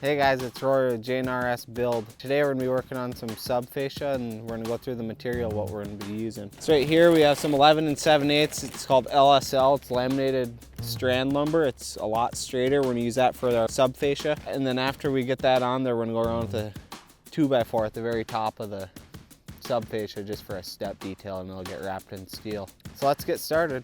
Hey guys, it's Rory with J&RS Build. Today we're going to be working on some sub-fascia and we're going to go through the material, what we're going to be using. So right here we have some 11 7/8. It's called LSL. It's laminated strand lumber. It's a lot straighter. We're going to use that for the sub-fascia. And then after we get that on there, we're going to go around with a 2x4 at the very top of the sub-fascia just for a step detail, and it'll get wrapped in steel. So let's get started.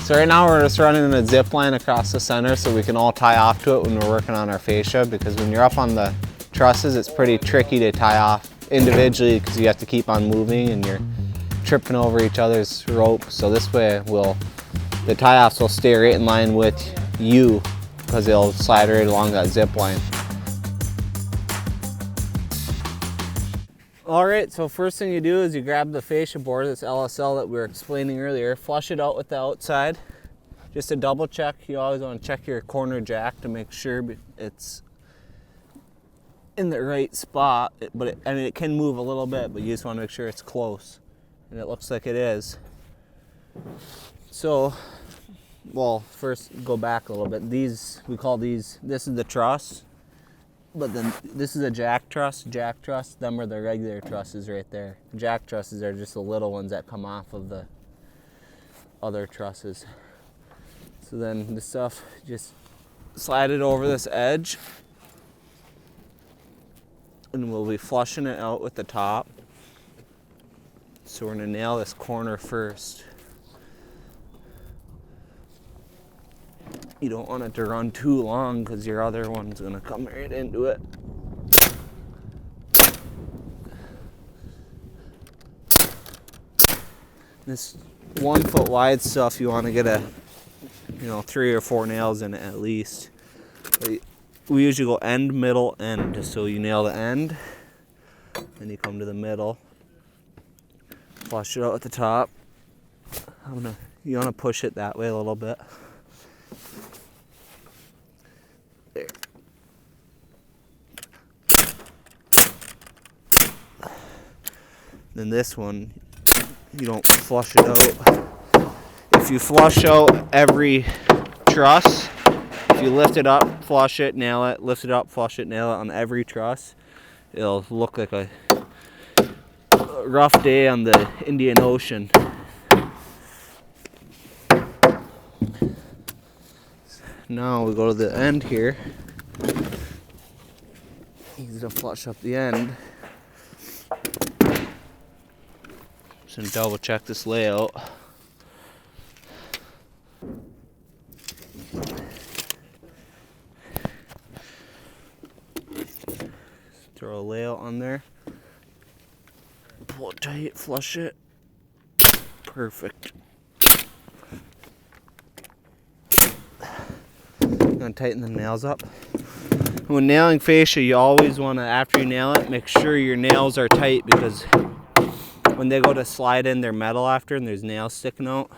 So right now we're just running a zip line across the center so we can all tie off to it when we're working on our fascia, because when you're up on the trusses it's pretty tricky to tie off individually because you have to keep on moving and you're tripping over each other's rope. So this way the tie-offs will stay right in line with you because they'll slide right along that zip line. Alright, so first thing you do is you grab the fascia board, this LSL that we were explaining earlier, flush it out with the outside. Just to double check, you always want to check your corner jack to make sure it's in the right spot. I mean, it can move a little bit, but you just want to make sure it's close. And it looks like it is. So, well, first go back a little bit. This is the truss. But then this is a jack truss. Them are the regular trusses right there. Jack trusses are just the little ones that come off of the other trusses. So then this stuff, just slide it over this edge. And we'll be flushing it out with the top. So we're gonna nail this corner first. You don't want it to run too long because your other one's gonna come right into it. This 1 foot wide stuff, you want to get 3 or 4 nails in it at least. We usually go end, middle, end. So you nail the end, then you come to the middle, flush it out at the top. You want to push it that way a little bit. There. Then this one, you don't flush it out. If you flush out every truss, if you lift it up, flush it, nail it, lift it up, flush it, nail it on every truss, it'll look like a rough day on the Indian Ocean. Now we go to the end here. He's gonna flush up the end. Just gonna double check this layout. Throw a layout on there. Pull it tight, flush it. Perfect. Gonna tighten the nails up. When nailing fascia, you always want to, after you nail it, make sure your nails are tight, because when they go to slide in their metal after and there's nails sticking out,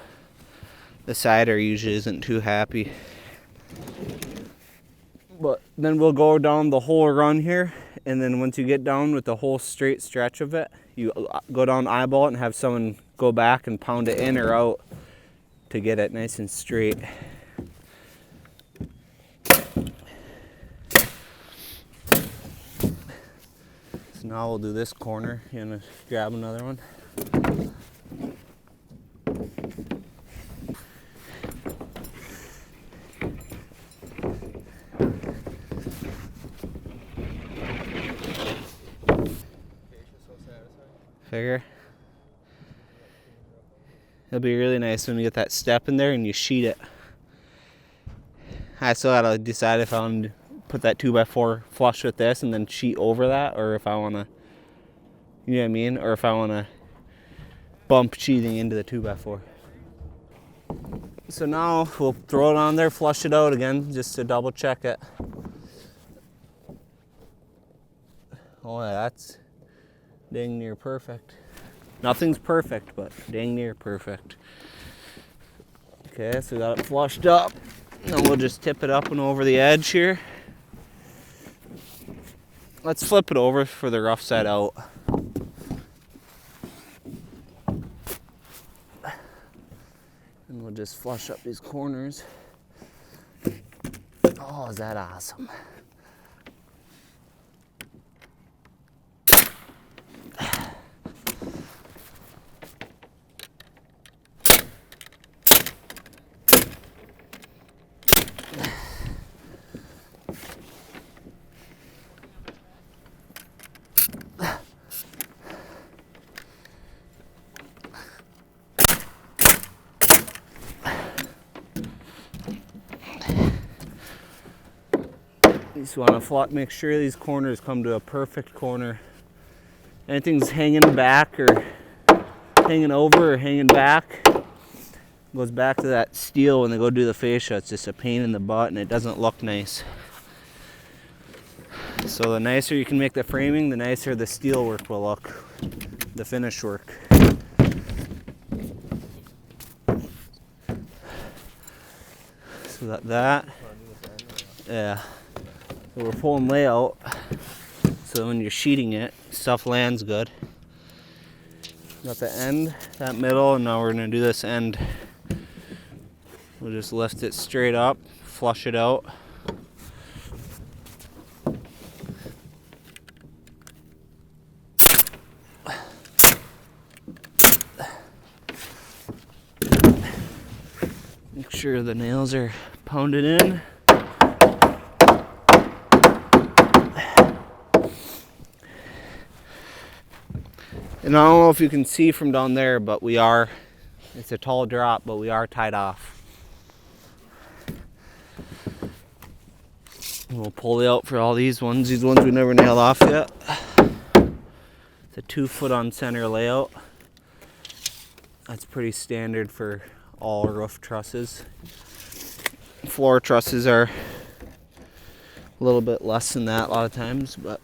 the sider usually isn't too happy. But then we'll go down the whole run here, and then once you get down with the whole straight stretch of it, you go down, eyeball it, and have someone go back and pound it in or out to get it nice and straight. So now we'll do this corner. You gonna grab another one? Figure. It'll be really nice when you get that step in there and you sheet it. I still gotta decide if I want to put that 2x4 flush with this and then sheet over that, or if I want to, you know what I mean, or if I want to bump sheathing into the 2x4. So now we'll throw it on there, flush it out again just to double check it. Oh yeah, that's dang near perfect. Nothing's perfect, but dang near perfect. Okay, so we got it flushed up. Now we'll just tip it up and over the edge here. Let's flip it over for the rough side out. just flush up these corners. Oh, is that awesome? You just want to make sure these corners come to a perfect corner. Anything's hanging back or hanging over or hanging back goes back to that steel when they go do the fascia. It's just a pain in the butt and it doesn't look nice. So the nicer you can make the framing, the nicer the steel work will look, the finish work. So yeah. So we're pulling layout, so when you're sheeting it, stuff lands good. Got the end, that middle, and now we're gonna do this end. We'll just lift it straight up, flush it out. Make sure the nails are pounded in. And I don't know if you can see from down there, but it's a tall drop, but we are tied off. And we'll pull it out for all these ones we never nailed off yet. It's a 2 foot on center layout. That's pretty standard for all roof trusses. Floor trusses are a little bit less than that a lot of times, but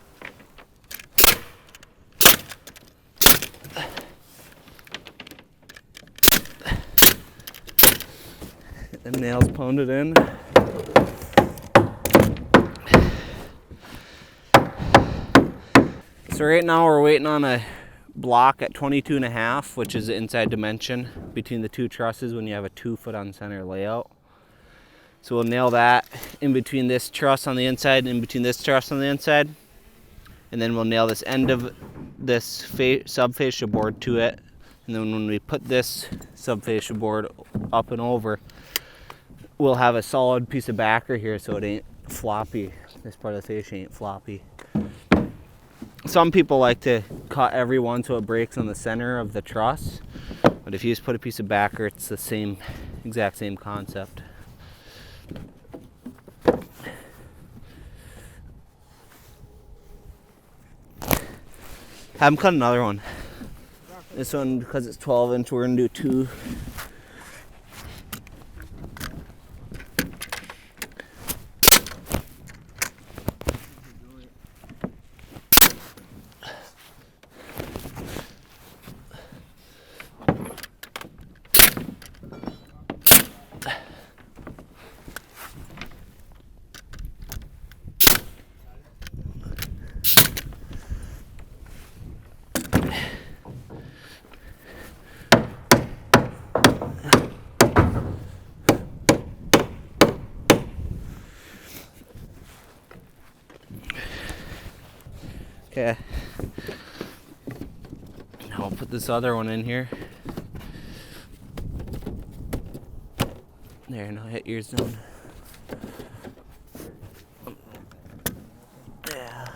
the nails pounded in. So right now we're waiting on a block at 22.5, which is the inside dimension between the two trusses when you have a 2 foot on center layout. So we'll nail that in between this truss on the inside and in between this truss on the inside. And then we'll nail this end of this sub-fascia board to it. And then when we put this sub-fascia board up and over, we'll have a solid piece of backer here so it ain't floppy. This part of the fascia ain't floppy. Some people like to cut every one so it breaks on the center of the truss. But if you just put a piece of backer, it's the exact same concept. Have them cut another one. This one, because it's 12 inch, we're gonna do 2. Okay. Now I'll put this other one in here. There, now hit yours down. Yeah.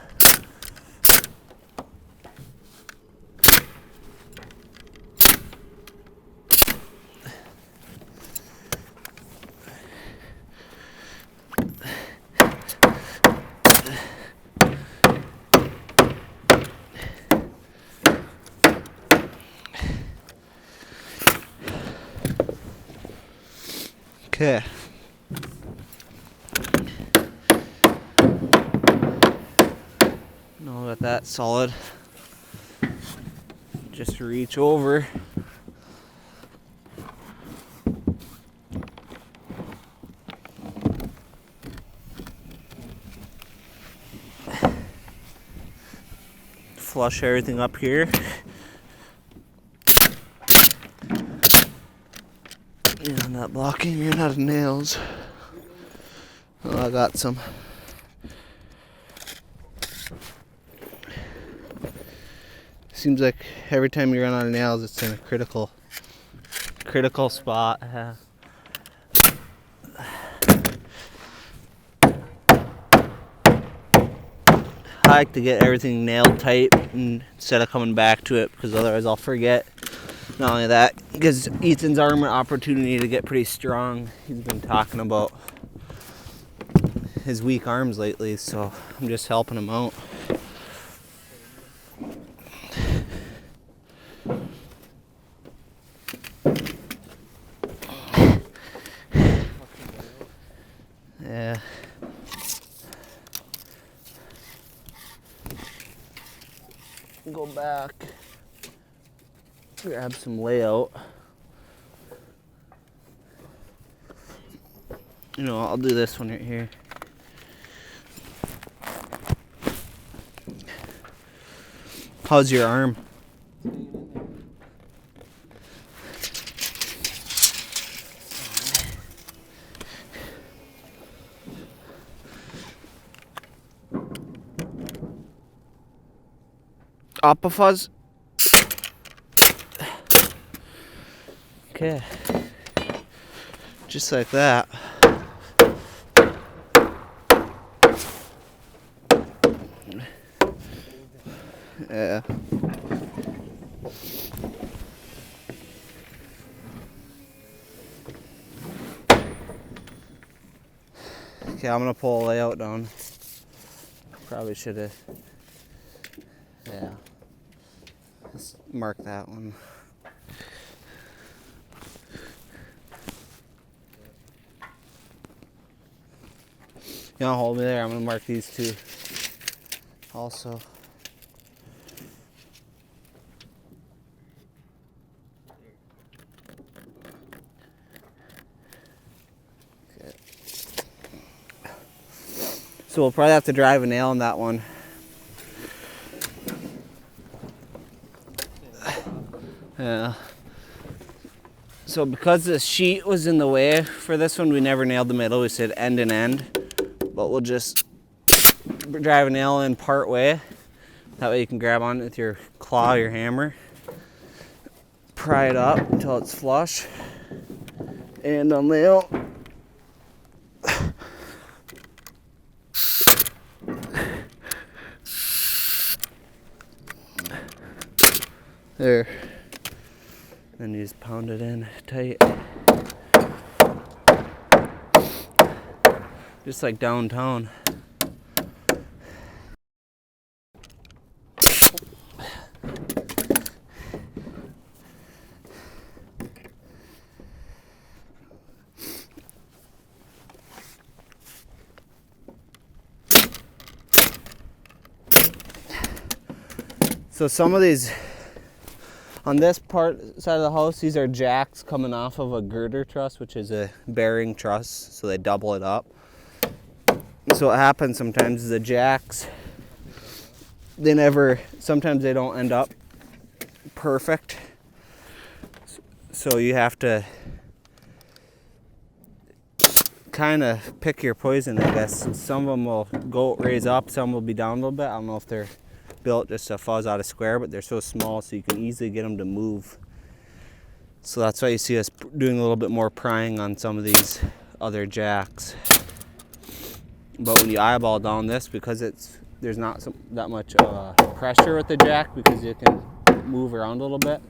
Okay. Now that that's solid, just reach over. Flush everything up here. And that not blocking, you're not nails. Oh, I got some. Seems like every time you run out of nails, it's in a critical spot. I like to get everything nailed tight instead of coming back to it, because otherwise I'll forget. Not only that, it gives Ethan's arm an opportunity to get pretty strong. He's been talking about his weak arms lately, so I'm just helping him out. Yeah. Go back, grab some layout. You know, I'll do this one right here. How's your arm? Up a fuzz. Okay. Just like that. Yeah. Okay, I'm gonna pull a layout down. Probably should have. Yeah. Let's mark that one. You don't hold me there. I'm gonna mark these two also. Okay. So we'll probably have to drive a nail in that one. Yeah. So because the sheet was in the way for this one, we never nailed the middle. We said end and end, but we'll just drive a nail in part way. That way you can grab on with your claw, your hammer, pry it up until it's flush, and on nail. There. Then you just pound it in tight. Just like downtown. So some of these, on this side of the house, these are jacks coming off of a girder truss, which is a bearing truss, so they double it up. So what happens sometimes is the jacks, sometimes they don't end up perfect. So you have to kind of pick your poison, I guess. Some of them will raise up, some will be down a little bit. I don't know if they're built just to fuzz out a square, but they're so small so you can easily get them to move. So that's why you see us doing a little bit more prying on some of these other jacks. But when you eyeball down this, because there's not that much pressure with the jack, because you can move around a little bit,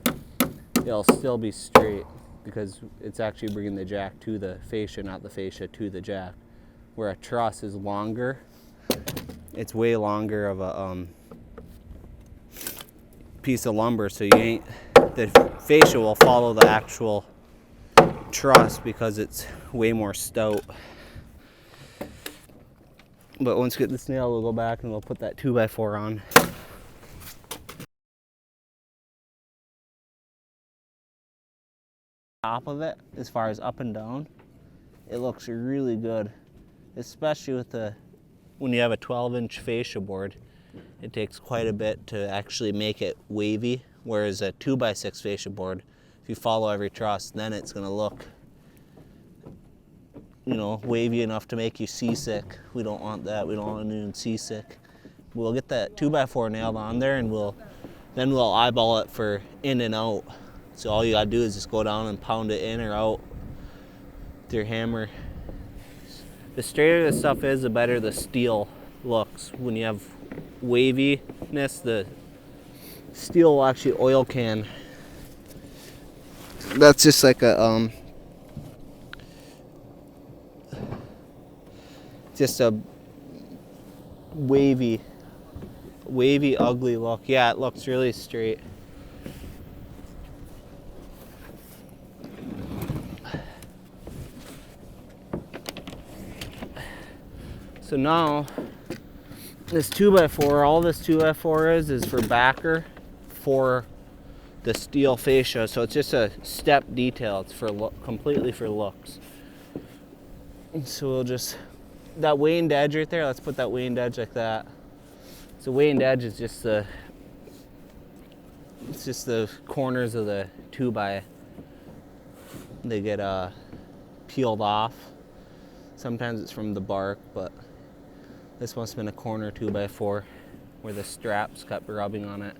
it'll still be straight, because it's actually bringing the jack to the fascia, not the fascia to the jack. Where a truss is longer, it's way longer of a piece of lumber, so the fascia will follow the actual truss because it's way more stout. But once we get this nail, we'll go back and we'll put that 2x4 on. Top of it, as far as up and down, it looks really good, especially with when you have a 12-inch fascia board. It takes quite a bit to actually make it wavy, whereas a 2x6 fascia board, if you follow every truss, then it's going to look you know, wavy enough to make you seasick. We don't want that. We don't want anyone seasick. We'll get that 2x4 nailed on there, and then we'll eyeball it for in and out. So all you gotta do is just go down and pound it in or out with your hammer. The straighter the stuff is, the better the steel looks. When you have waviness, the steel will actually oil can. That's just like a just a wavy, ugly look. Yeah, it looks really straight. So now, this 2x4, all this 2x4 is for backer for the steel fascia. So it's just a step detail. It's for completely for looks. So we'll just, that waned edge right there, let's put that waned edge like that. So waned edge is just it's just the corners of the 2x. They get peeled off. Sometimes it's from the bark, but this must have been a corner 2x4 where the straps kept rubbing on it.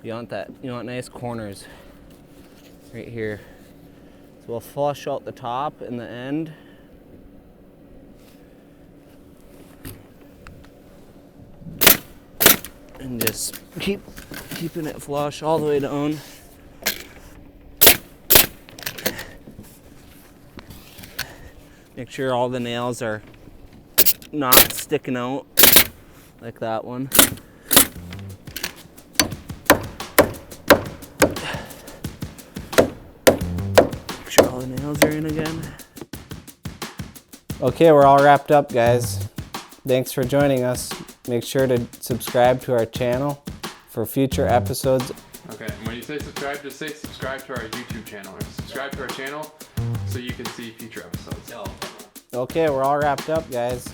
You want that, you want nice corners right here. So we'll flush out the top and the end. And just keeping it flush all the way down. Make sure all the nails are not sticking out like that one. Make sure all the nails are in again. Okay, we're all wrapped up, guys. Thanks for joining us. Make sure to subscribe to our channel for future episodes. Okay, and when you say subscribe, just say subscribe to our YouTube channel, or subscribe to our channel so you can see future episodes. Okay, we're all wrapped up, guys.